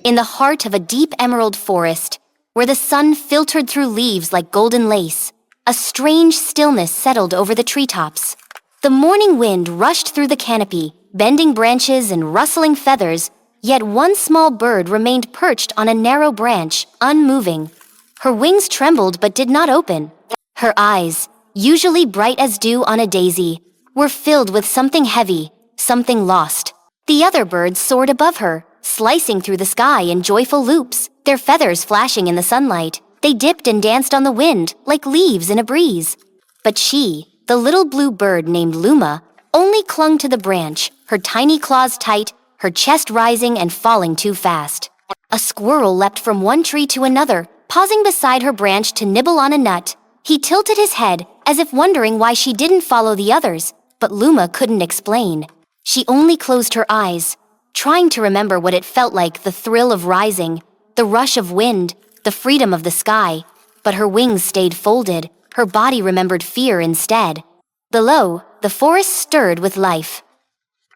in the heart of a deep emerald forest, where the sun filtered through leaves like golden lace, a strange stillness settled over the treetops. The morning wind rushed through the canopy, bending branches and rustling feathers, yet one small bird remained perched on a narrow branch, unmoving. Her wings trembled but did not open. Her eyes, usually bright as dew on a daisy, were filled with something heavy, something lost. The other birds soared above her, slicing through the sky in joyful loops, their feathers flashing in the sunlight. They dipped and danced on the wind, like leaves in a breeze. But she, the little blue bird named Luma, only clung to the branch, her tiny claws tight, her chest rising and falling too fast. A squirrel leapt from one tree to another, pausing beside her branch to nibble on a nut. He tilted his head, as if wondering why she didn't follow the others, but Luma couldn't explain. She only closed her eyes, trying to remember what it felt like, the thrill of rising, the rush of wind, the freedom of the sky. But her wings stayed folded, her body remembered fear instead. Below, the forest stirred with life.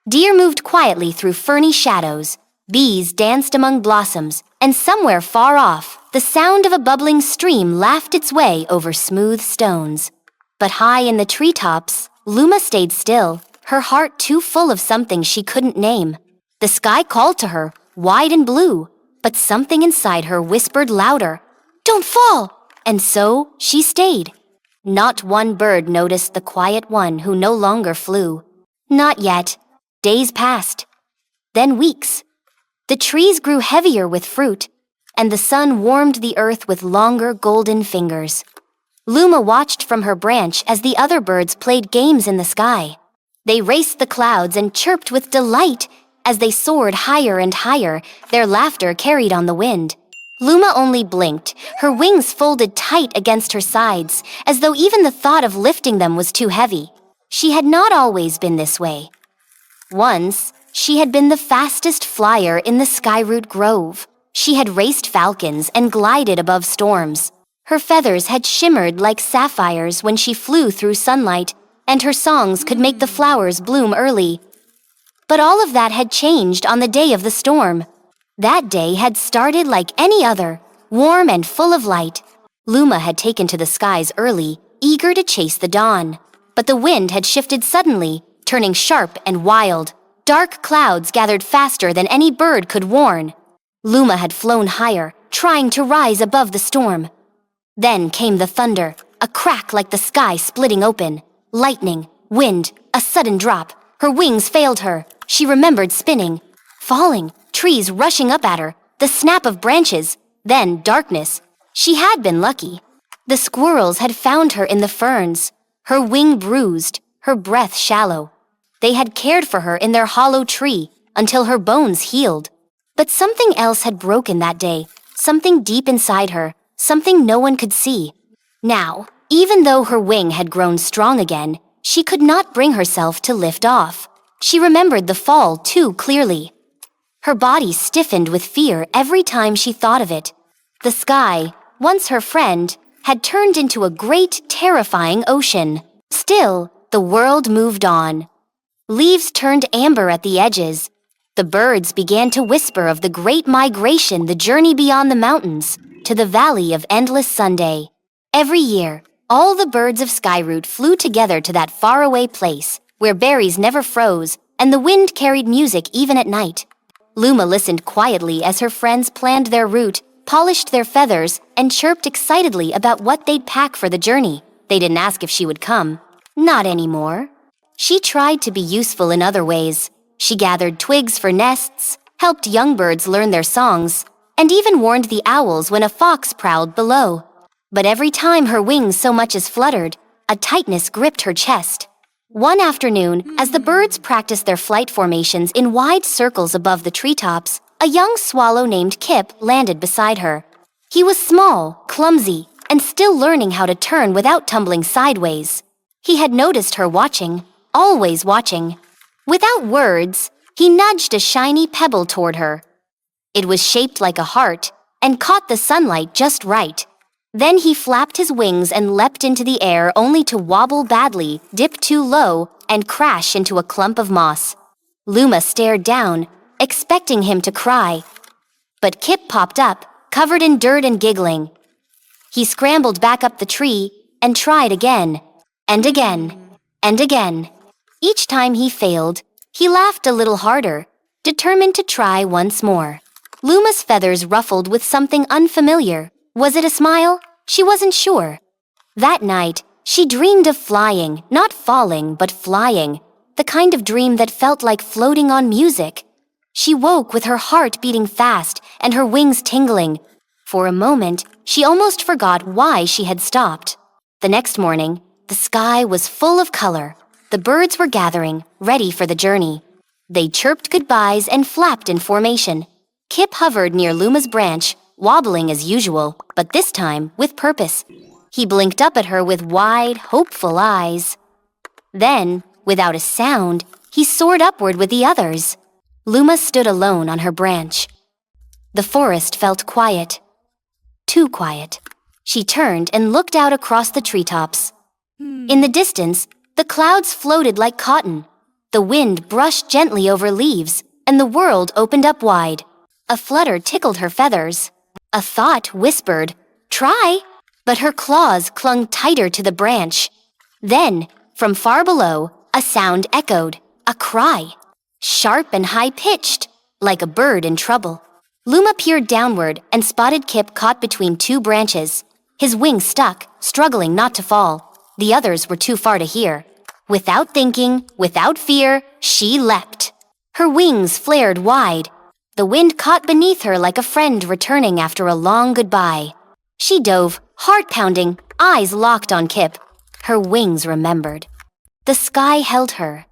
Deer moved quietly through ferny shadows, bees danced among blossoms, and somewhere far off, the sound of a bubbling stream laughed its way over smooth stones. But high in the treetops, Luma stayed still, her heart too full of something she couldn't name. The sky called to her, wide and blue, but something inside her whispered louder, "Don't fall!" And so she stayed. Not one bird noticed the quiet one who no longer flew. Not yet. Days passed. Then weeks. The trees grew heavier with fruit, and the sun warmed the earth with longer golden fingers. Luma watched from her branch as the other birds played games in the sky. They raced the clouds and chirped with delight as they soared higher and higher, their laughter carried on the wind. Luma only blinked, her wings folded tight against her sides, as though even the thought of lifting them was too heavy. She had not always been this way. Once, she had been the fastest flyer in the skyroot grove. She had raced falcons and glided above storms. Her feathers had shimmered like sapphires when she flew through sunlight, and her songs could make the flowers bloom early. But all of that had changed on the day of the storm. That day had started like any other, warm and full of light. Luma had taken to the skies early, eager to chase the dawn. But the wind had shifted suddenly, turning sharp and wild. Dark clouds gathered faster than any bird could warn. Luma had flown higher, trying to rise above the storm. Then came the thunder, a crack like the sky splitting open. Lightning, wind, a sudden drop. Her wings failed her. She remembered spinning, falling, trees rushing up at her, the snap of branches, then darkness. She had been lucky. The squirrels had found her in the ferns, her wing bruised, her breath shallow. They had cared for her in their hollow tree until her bones healed. But something else had broken that day, something deep inside her, something no one could see. Now, even though her wing had grown strong again, she could not bring herself to lift off. She remembered the fall too clearly. Her body stiffened with fear every time she thought of it. The sky, once her friend, had turned into a great, terrifying ocean. Still, the world moved on. Leaves turned amber at the edges. The birds began to whisper of the great migration, the journey beyond the mountains, to the valley of endless Sunday. Every year, all the birds of Skyroot flew together to that faraway place, where berries never froze, and the wind carried music even at night. Luma listened quietly as her friends planned their route, polished their feathers, and chirped excitedly about what they'd pack for the journey. They didn't ask if she would come. Not anymore. She tried to be useful in other ways. She gathered twigs for nests, helped young birds learn their songs, and even warned the owls when a fox prowled below. But every time her wings so much as fluttered, a tightness gripped her chest. One afternoon, as the birds practiced their flight formations in wide circles above the treetops, a young swallow named Kip landed beside her. He was small, clumsy, and still learning how to turn without tumbling sideways. He had noticed her watching, always watching. Without words, he nudged a shiny pebble toward her. It was shaped like a heart and caught the sunlight just right. Then he flapped his wings and leapt into the air only to wobble badly, dip too low, and crash into a clump of moss. Luma stared down, expecting him to cry. But Kip popped up, covered in dirt and giggling. He scrambled back up the tree and tried again, and again, and again. Each time he failed, he laughed a little harder, determined to try once more. Luma's feathers ruffled with something unfamiliar. Was it a smile? She wasn't sure. That night, she dreamed of flying, not falling, but flying, the kind of dream that felt like floating on music. She woke with her heart beating fast and her wings tingling. For a moment, she almost forgot why she had stopped. The next morning, the sky was full of color. The birds were gathering, ready for the journey. They chirped goodbyes and flapped in formation. Kip hovered near Luma's branch, wobbling as usual, but this time with purpose. He blinked up at her with wide, hopeful eyes. Then, without a sound, he soared upward with the others. Luma stood alone on her branch. The forest felt quiet. Too quiet. She turned and looked out across the treetops. In the distance, the clouds floated like cotton. The wind brushed gently over leaves, and the world opened up wide. A flutter tickled her feathers. A thought whispered, "Try!" But her claws clung tighter to the branch. Then, from far below, a sound echoed, a cry. Sharp and high-pitched, like a bird in trouble. Luma peered downward and spotted Kip caught between two branches. His wings stuck, struggling not to fall. The others were too far to hear. Without thinking, without fear, she leapt. Her wings flared wide. The wind caught beneath her like a friend returning after a long goodbye. She dove, heart-pounding, eyes locked on Kip. Her wings remembered. The sky held her.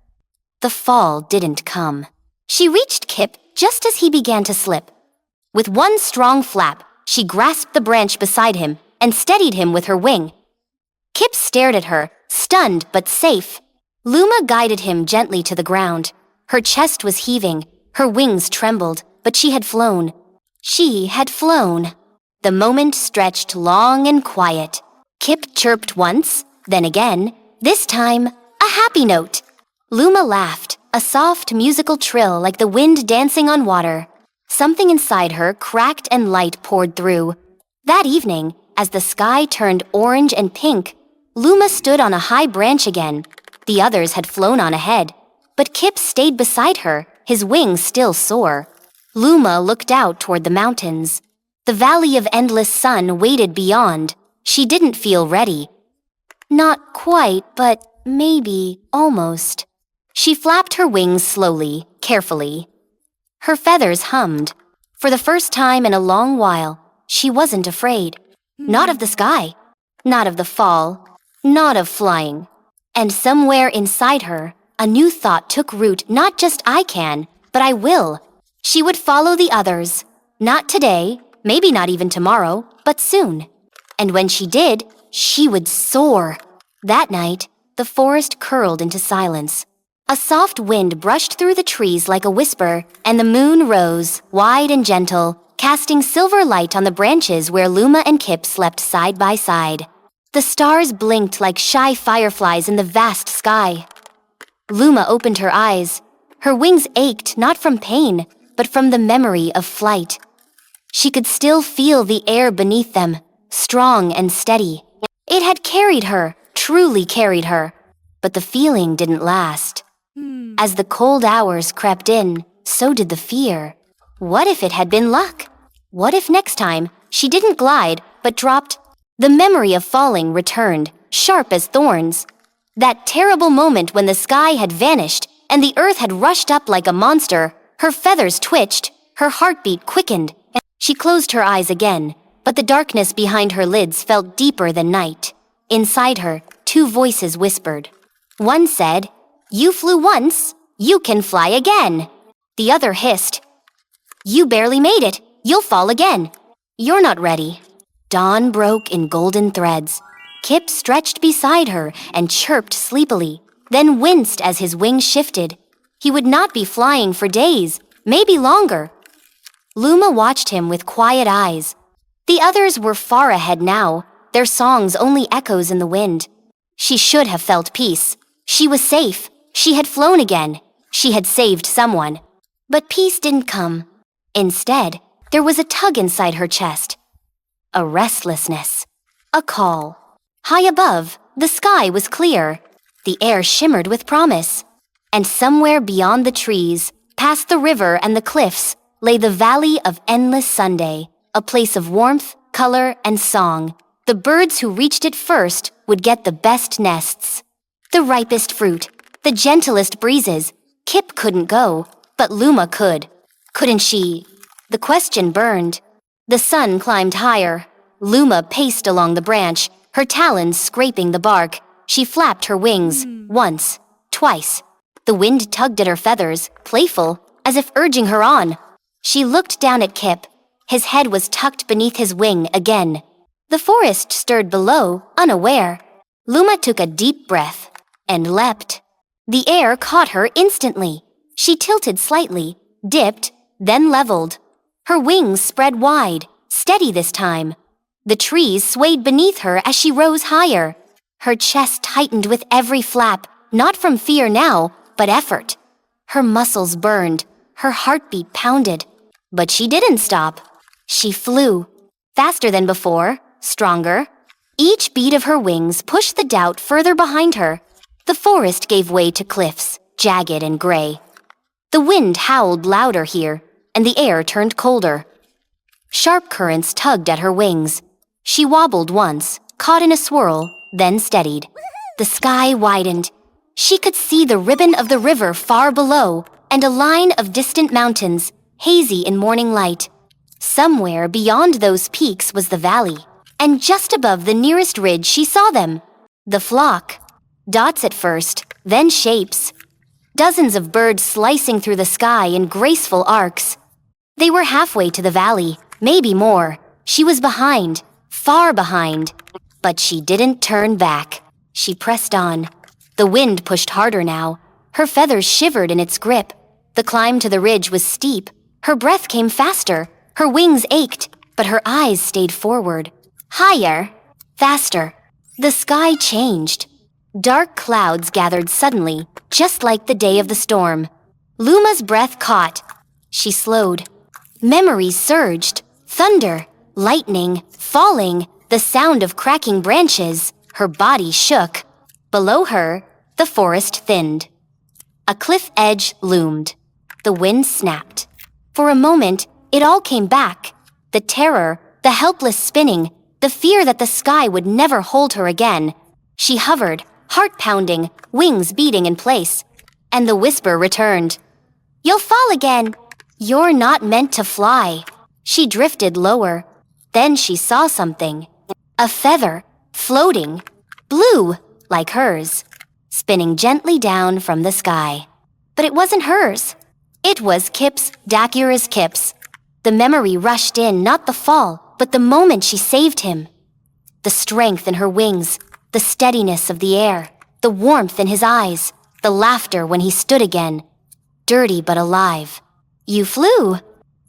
The fall didn't come. She reached Kip just as he began to slip. With one strong flap, she grasped the branch beside him and steadied him with her wing. Kip stared at her, stunned but safe. Luma guided him gently to the ground. Her chest was heaving, her wings trembled, but she had flown. She had flown. The moment stretched long and quiet. Kip chirped once, then again, this time, a happy note. Luma laughed, a soft musical trill like the wind dancing on water. Something inside her cracked and light poured through. That evening, as the sky turned orange and pink, Luma stood on a high branch again. The others had flown on ahead, but Kip stayed beside her, his wings still sore. Luma looked out toward the mountains. The valley of endless sun waited beyond. She didn't feel ready. Not quite, but maybe, almost. She flapped her wings slowly, carefully. Her feathers hummed. For the first time in a long while, she wasn't afraid. Not of the sky, not of the fall, not of flying. And somewhere inside her, a new thought took root. Not just I can, but I will. She would follow the others. Not today, maybe not even tomorrow, but soon. And when she did, she would soar. That night, the forest curled into silence. A soft wind brushed through the trees like a whisper, and the moon rose, wide and gentle, casting silver light on the branches where Luma and Kip slept side by side. The stars blinked like shy fireflies in the vast sky. Luma opened her eyes. Her wings ached not from pain, but from the memory of flight. She could still feel the air beneath them, strong and steady. It had carried her, truly carried her, but the feeling didn't last. As the cold hours crept in, so did the fear. What if it had been luck? What if next time she didn't glide, but dropped? The memory of falling returned, sharp as thorns. That terrible moment when the sky had vanished and the earth had rushed up like a monster. Her feathers twitched, her heartbeat quickened. She closed her eyes again, but the darkness behind her lids felt deeper than night. Inside her, two voices whispered. One said, "You flew once, you can fly again." The other hissed, "You barely made it, you'll fall again. You're not ready." Dawn broke in golden threads. Kip stretched beside her and chirped sleepily, then winced as his wings shifted. He would not be flying for days, maybe longer. Luma watched him with quiet eyes. The others were far ahead now, their songs only echoes in the wind. She should have felt peace. She was safe. She had flown again. She had saved someone. But peace didn't come. Instead, There was a tug inside her chest, a restlessness, a call. High above, the sky was clear. The air shimmered with promise. And somewhere beyond the trees, past the river and the cliffs, lay the Valley of Endless Sunday, a place of warmth, color, and song. The birds who reached it first would get the best nests, the ripest fruit, the gentlest breezes. Kip couldn't go, but Luma could. Couldn't she? The question burned. The sun climbed higher. Luma paced along the branch, her talons scraping the bark. She flapped her wings, once, twice. The wind tugged at her feathers, playful, as if urging her on. She looked down at Kip. His head was tucked beneath his wing again. The forest stirred below, unaware. Luma took a deep breath and leapt. The air caught her instantly. She tilted slightly, dipped, then leveled. Her wings spread wide, steady this time. The trees swayed beneath her as she rose higher. Her chest tightened with every flap, not from fear now, but effort. Her muscles burned, her heartbeat pounded. But she didn't stop. She flew, faster than before, stronger. Each beat of her wings pushed the doubt further behind her. The forest gave way to cliffs, jagged and gray. The wind howled louder here, and the air turned colder. Sharp currents tugged at her wings. She wobbled once, caught in a swirl, then steadied. The sky widened. She could see the ribbon of the river far below, and a line of distant mountains, hazy in morning light. Somewhere beyond those peaks was the valley, and just above the nearest ridge she saw them. The flock. Dots at first, then shapes. Dozens of birds slicing through the sky in graceful arcs. They were halfway to the valley, maybe more. She was behind, far behind. But she didn't turn back. She pressed on. The wind pushed harder now. Her feathers shivered in its grip. The climb to the ridge was steep. Her breath came faster. Her wings ached, but her eyes stayed forward. Higher. Faster. The sky changed. Dark clouds gathered suddenly, just like the day of the storm. Luma's breath caught. She slowed. Memories surged. Thunder, lightning, falling, the sound of cracking branches. Her body shook. Below her, the forest thinned. A cliff edge loomed. The wind snapped. For a moment, it all came back. The terror, the helpless spinning, the fear that the sky would never hold her again. She hovered, heart pounding, wings beating in place. And the whisper returned. "You'll fall again. You're not meant to fly." She drifted lower. Then she saw something. A feather, floating, blue, like hers, spinning gently down from the sky. But it wasn't hers. It was Kip's, Dakura's Kip's. The memory rushed in, not the fall, but the moment she saved him. The strength in her wings, the steadiness of the air, the warmth in his eyes, the laughter when he stood again, dirty but alive. "You flew.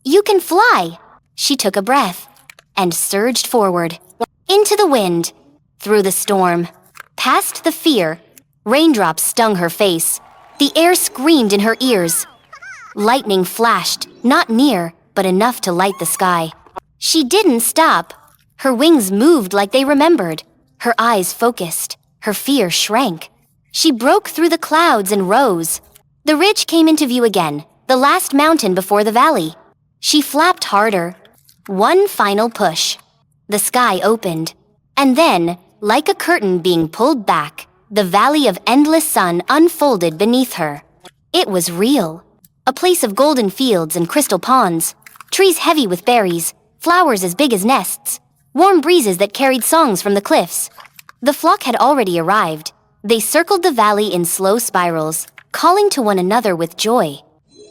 You can fly." She took a breath and surged forward, into the wind, through the storm, past the fear. Raindrops stung her face. The air screamed in her ears. Lightning flashed, not near, but enough to light the sky. She didn't stop. Her wings moved like they remembered. Her eyes focused. Her fear shrank. She broke through the clouds and rose. The ridge came into view again, the last mountain before the valley. She flapped harder. One final push. The sky opened. And then, like a curtain being pulled back, the Valley of Endless Sun unfolded beneath her. It was real. A place of golden fields and crystal ponds, trees heavy with berries, flowers as big as nests, warm breezes that carried songs from the cliffs. The flock had already arrived. They circled the valley in slow spirals, calling to one another with joy.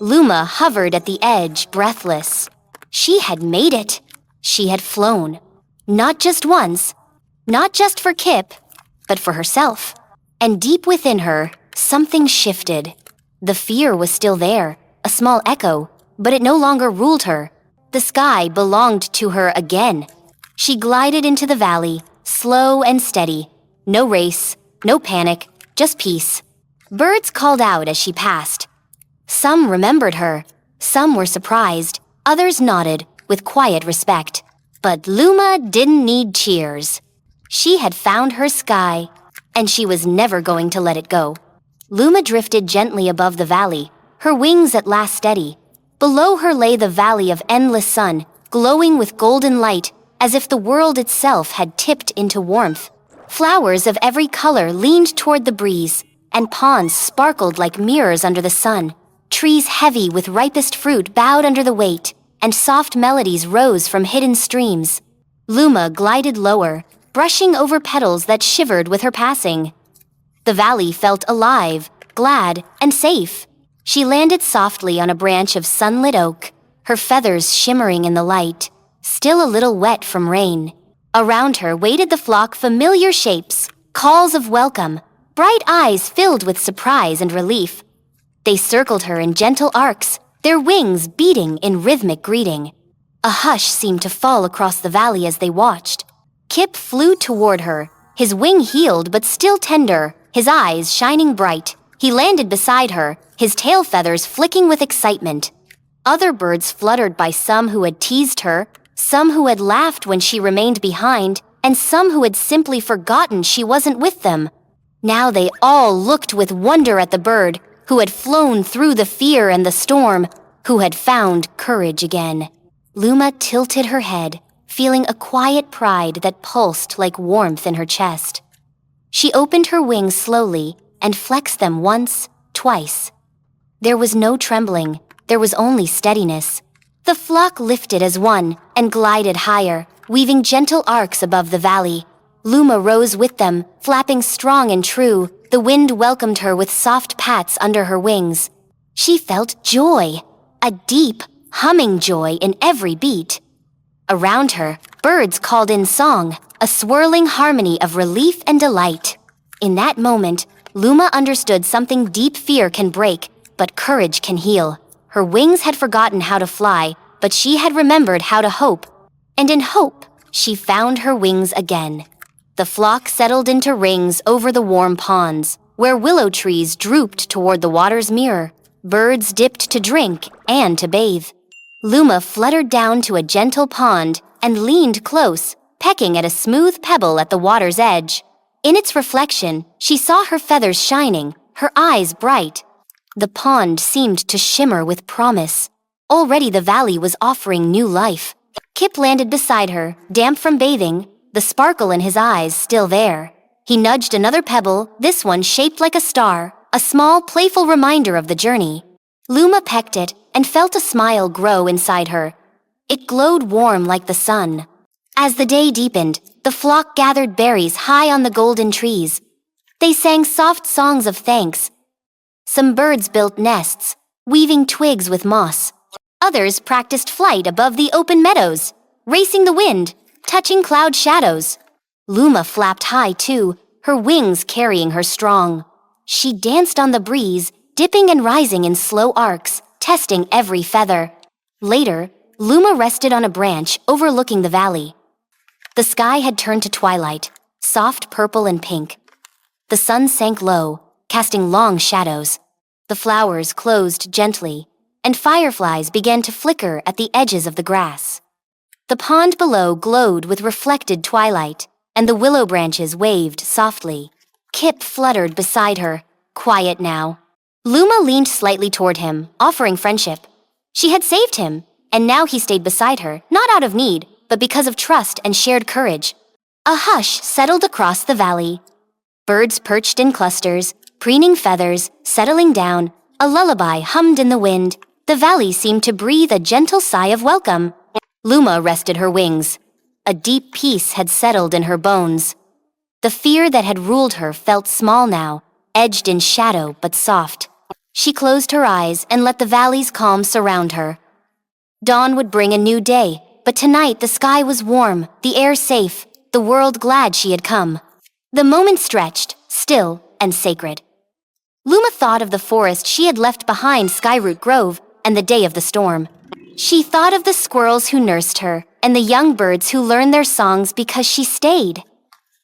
Luma hovered at the edge, breathless. She had made it. She had flown. Not just once, not just for Kip, but for herself. And deep within her, something shifted. The fear was still there, a small echo, but it no longer ruled her. The sky belonged to her again. She glided into the valley, slow and steady. No race, no panic, just peace. Birds called out as she passed. Some remembered her. Some were surprised. Others nodded. with quiet respect. But Luma didn't need cheers. She had found her sky, and she was never going to let it go. Luma drifted gently above the valley, her wings at last steady. Below her lay the valley of endless sun, glowing with golden light, as if the world itself had tipped into warmth. Flowers of every color leaned toward the breeze, and ponds sparkled like mirrors under the sun. Trees heavy with ripest fruit bowed under the weight, and soft melodies rose from hidden streams. Luma glided lower, brushing over petals that shivered with her passing. The valley felt alive, glad, and safe. She landed softly on a branch of sunlit oak, her feathers shimmering in the light, still a little wet from rain. Around her waited the flock, familiar shapes, calls of welcome, bright eyes filled with surprise and relief. They circled her in gentle arcs, their wings beating in rhythmic greeting. A hush seemed to fall across the valley as they watched. Kip flew toward her, his wing healed but still tender, his eyes shining bright. He landed beside her, his tail feathers flicking with excitement. Other birds fluttered by, some who had teased her, some who had laughed when she remained behind, and some who had simply forgotten she wasn't with them. Now they all looked with wonder at the bird, who had flown through the fear and the storm, who had found courage again. Luma tilted her head, feeling a quiet pride that pulsed like warmth in her chest. She opened her wings slowly and flexed them once, twice. There was no trembling, there was only steadiness. The flock lifted as one and glided higher, weaving gentle arcs above the valley. Luma rose with them, flapping strong and true. The wind welcomed her with soft pats under her wings. She felt joy, a deep, humming joy in every beat. Around her, birds called in song, a swirling harmony of relief and delight. In that moment, Luma understood something deep fear can break, but courage can heal. Her wings had forgotten how to fly, but she had remembered how to hope. And in hope, she found her wings again. The flock settled into rings over the warm ponds, where willow trees drooped toward the water's mirror. Birds dipped to drink and to bathe. Luma fluttered down to a gentle pond and leaned close, pecking at a smooth pebble at the water's edge. In its reflection, she saw her feathers shining, her eyes bright. The pond seemed to shimmer with promise. Already the valley was offering new life. Kip landed beside her, damp from bathing, the sparkle in his eyes still there. He nudged another pebble, this one shaped like a star, a small, playful reminder of the journey. Luma pecked it and felt a smile grow inside her. It glowed warm like the sun. As the day deepened, the flock gathered berries high on the golden trees. They sang soft songs of thanks. Some birds built nests, weaving twigs with moss. Others practiced flight above the open meadows, racing the wind, touching cloud shadows. Luma flapped high too, her wings carrying her strong. She danced on the breeze, dipping and rising in slow arcs, testing every feather. Later, Luma rested on a branch overlooking the valley. The sky had turned to twilight, soft purple and pink. The sun sank low, casting long shadows. The flowers closed gently, and fireflies began to flicker at the edges of the grass. The pond below glowed with reflected twilight, and the willow branches waved softly. Kip fluttered beside her, quiet now. Luma leaned slightly toward him, offering friendship. She had saved him, and now he stayed beside her, not out of need, but because of trust and shared courage. A hush settled across the valley. Birds perched in clusters, preening feathers, settling down. A lullaby hummed in the wind. The valley seemed to breathe a gentle sigh of welcome. Luma rested her wings. A deep peace had settled in her bones. The fear that had ruled her felt small now, edged in shadow but soft. She closed her eyes and let the valley's calm surround her. Dawn would bring a new day, but tonight the sky was warm, the air safe, the world glad she had come. The moment stretched, still and sacred. Luma thought of the forest she had left behind Skyroot Grove and the day of the storm. She thought of the squirrels who nursed her and the young birds who learned their songs because she stayed.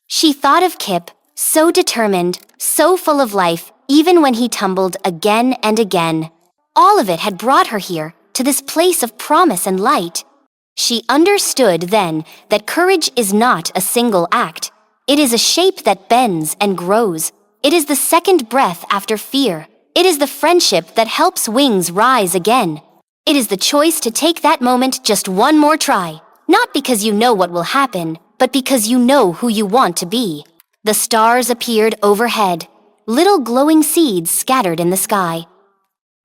She thought of Kip, so determined, so full of life, even when he tumbled again and again. All of it had brought her here, to this place of promise and light. She understood then that courage is not a single act. It is a shape that bends and grows. It is the second breath after fear. It is the friendship that helps wings rise again. It is the choice to take that moment just one more try, not because you know what will happen, but because you know who you want to be. The stars appeared overhead, little glowing seeds scattered in the sky.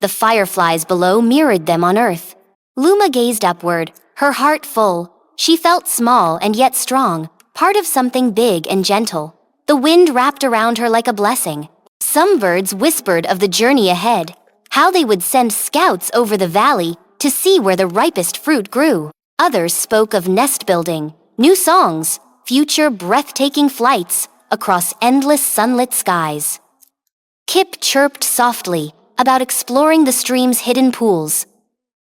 The fireflies below mirrored them on earth. Luma gazed upward, her heart full. She felt small and yet strong, part of something big and gentle. The wind wrapped around her like a blessing. Some birds whispered of the journey ahead, how they would send scouts over the valley to see where the ripest fruit grew. Others spoke of nest building, new songs, future breathtaking flights across endless sunlit skies. Kip chirped softly about exploring the stream's hidden pools.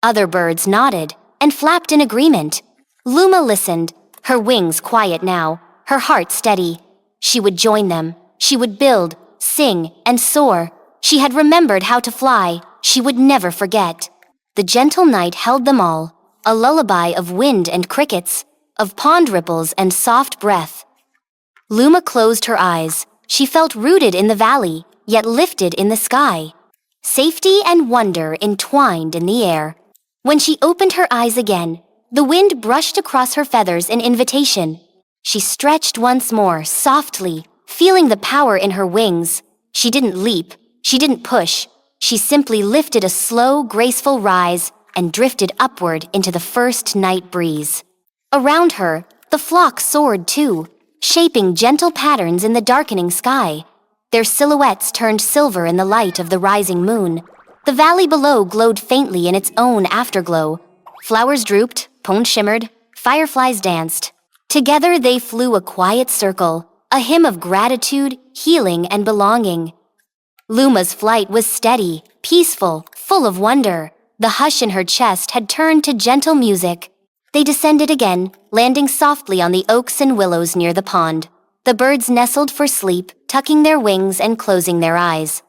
Other birds nodded and flapped in agreement. Luma listened, her wings quiet now, her heart steady. She would join them. She would build, sing, and soar. She had remembered how to fly. She would never forget. The gentle night held them all, a lullaby of wind and crickets, of pond ripples and soft breath. Luma closed her eyes. She felt rooted in the valley, yet lifted in the sky. Safety and wonder entwined in the air. When she opened her eyes again, the wind brushed across her feathers in invitation. She stretched once more, softly, feeling the power in her wings. She didn't leap. She didn't push. She simply lifted a slow, graceful rise and drifted upward into the first night breeze. Around her, the flock soared too, shaping gentle patterns in the darkening sky. Their silhouettes turned silver in the light of the rising moon. The valley below glowed faintly in its own afterglow. Flowers drooped, pond shimmered, fireflies danced. Together they flew a quiet circle, a hymn of gratitude, healing, and belonging. Luma's flight was steady, peaceful, full of wonder. The hush in her chest had turned to gentle music. They descended again, landing softly on the oaks and willows near the pond. The birds nestled for sleep, tucking their wings and closing their eyes.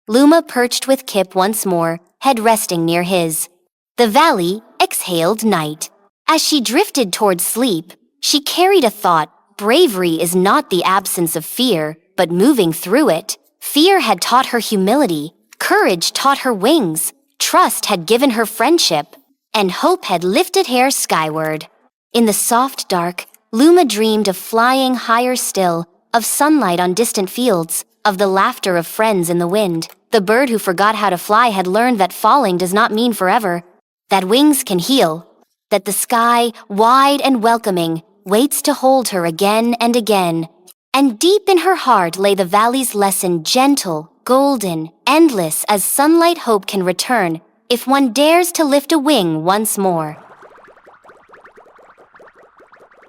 Luma perched with Kip once more, head resting near his. The valley exhaled night. As she drifted toward sleep, she carried a thought. Bravery is not the absence of fear, but moving through it. Fear had taught her humility, courage taught her wings, trust had given her friendship, and hope had lifted her skyward. In the soft dark, Luma dreamed of flying higher still, of sunlight on distant fields, of the laughter of friends in the wind. The bird who forgot how to fly had learned that falling does not mean forever, that wings can heal, that the sky, wide and welcoming, waits to hold her again and again. And deep in her heart lay the valley's lesson, gentle, golden, endless as sunlight. Hope can return if one dares to lift a wing once more.